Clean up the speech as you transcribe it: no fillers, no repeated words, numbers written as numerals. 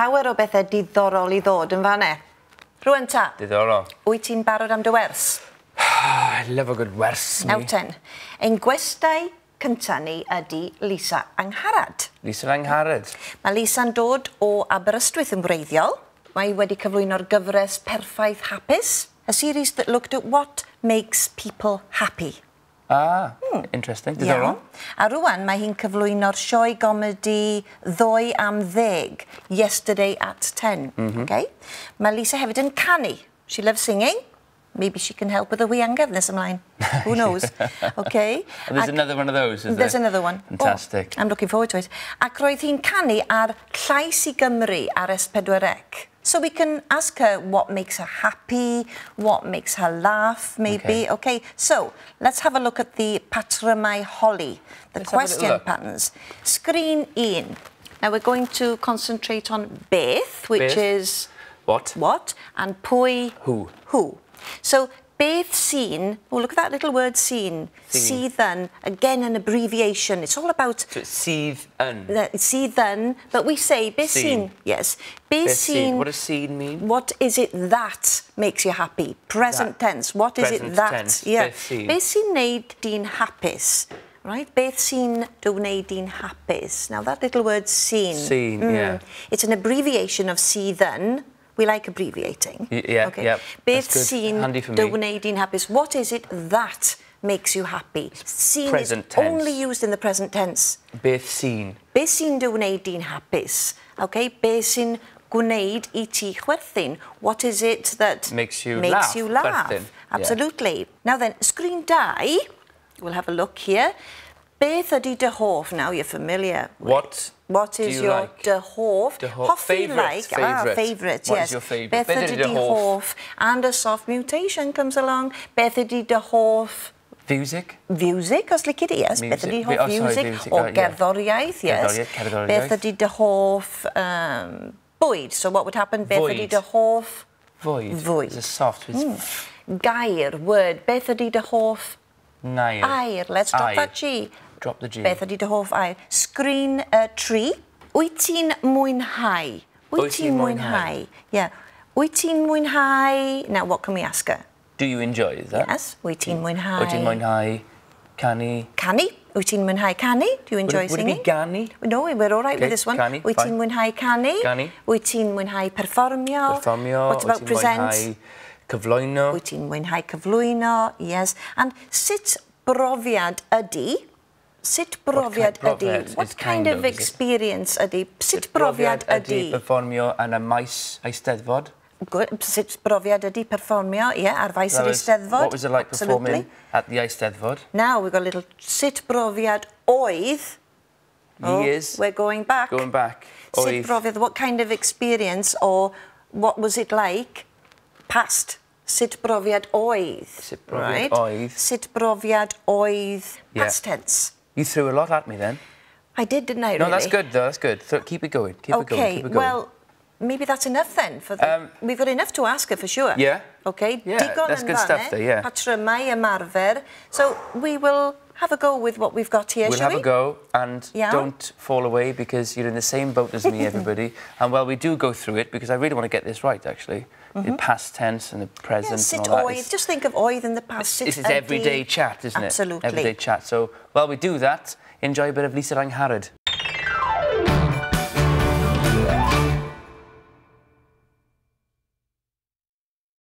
llawer o bethau diddorol I ddod yn fan e. Rwan ta. Diddorol. Wyt ti'n barod am dy wers? I love a good wers. Naw ten. Ein gwestai cynta ni ydy Lisa Angharad. Lisa Angharad. Mae Lisa'n dod o Aberystwyth yn wreiddiol. Mae wedi cyflwyno'r gyfres Perffaith Hapus, a series that looked at what makes people happy. Ah, interesting. Diddorol. A rwan mae hi'n cyflwyno'r sioe gomedi Ddoe am 10, Yesterday at 10. Okay? Mae Lisa hefyd yn canu. She loves singing. Maybe she can help with the wiangaf nes ymlaen. Who knows? Okay. And there's another one of those, is there? There's another one. Fantastic. Oh, I'm looking forward to it. Ac roedd hi'n canu ar Llais I Gymru ar S4C. So we can ask her what makes her happy, what makes her laugh, maybe. Okay. So let's have a look at the patrymau holi, the question patterns. Screen 1. Now we're going to concentrate on Beth, which is... What? And pwy... Who. So, Beth sy'n, oh, look at that little word sy'n. Sydd yn, again, an abbreviation. It's all about... So it's sydd yn. Sydd yn, but we say, Beth sy'n. Yes. Beth sy'n... What does sy'n mean? What is it that makes you happy? Present tense. What is it that? Tense. Yeah. Beth Beth sy'n sy'n. neud di'n hapus? Right? Beth sy'n wneud di'n hapus? Now, that little word sy'n. Sy'n, yeah. It's an abbreviation of sydd yn. We like abbreviating. Yeah, okay. Yeah. Beth sy'n wneud di'n hapus? What is it that makes you happy? Sy'n is only used in the present tense. Beth sy'n. Beth sy'n wneud di'n hapus? Okay. Beth sy'n gwneud I ti chwerthin? What is it that makes you laugh? Chwerthin. Absolutely. Yeah. Now then, screen 2, we'll have a look here. Beth ydy dy hoff? Now you're familiar. What is your dy hoff? Favourite. Favourite, yes. What is your favourite? Beth ydy dy hoff? And a soft mutation comes along. Beth ydy dy hoff? Music. Music, os lici di, yes. Beth ydy hoff music? O gerddoriaeth, yes. Beth ydy dy hoff bwyd? So what would happen? Beth ydy dy hoff? Fwyd. It's a soft. Gair, word. Beth ydy dy hoff? Air. Let's drop that G. Drop the G. Beth ydy dy hoff air? Screen 3. Wyt ti'n mwynhau? Wyt ti'n mwynhau? Yeah. Wyt ti'n mwynhau? Now, what can we ask her? Do you enjoy, is that? Yes. Wyt ti'n mwynhau? Wyt ti'n mwynhau canu? Canu? Wyt ti'n mwynhau canu? Do you enjoy singing? Would it be ganu? No, we're all right with this one. Canu, Wyt ti'n mwynhau canu? Canu. Wyt ti'n mwynhau perfformio? Perfformio. What about present? Cyflwyno. Wyt ti'n mwynhau cyflwyno? Yes. And sut brofiad ydy? Sut brofiad ydy? What kind of experience ydy? Sut brofiad ydy? Perfformio yn y maes Eisteddfod. Good. Sut brofiad ydy perfformio? Yeah, ar faes yr Eisteddfod. What was it like performing at the Eisteddfod? Now we've got a little sut brofiad oedd. Years. We're going back. Going back. Sut brofiad, what kind of experience or what was it like? Past. Sut brofiad oedd. Sut brofiad oedd. Sut brofiad oedd. Past tense. You threw a lot at me then. I did, didn't I, really? No, that's good, though. That's good. Keep it going. Keep it going. Okay, well, maybe that's enough then. We've got enough to ask her, for sure. Yeah. Okay. Yeah, that's good stuff there, yeah. Patrymau ymarfer. So we will have a go with what we've got here, shall we? We'll have a go, and don't fall away, because you're in the same boat as me, everybody. And, well, we do go through it, because I really want to get this right, actually. The past tense and the present and all that. Just think of oedd in the past. This is everyday chat, isn't it? Absolutely. Everyday chat. So, while we do that, enjoy a bit of Lisa Angharad.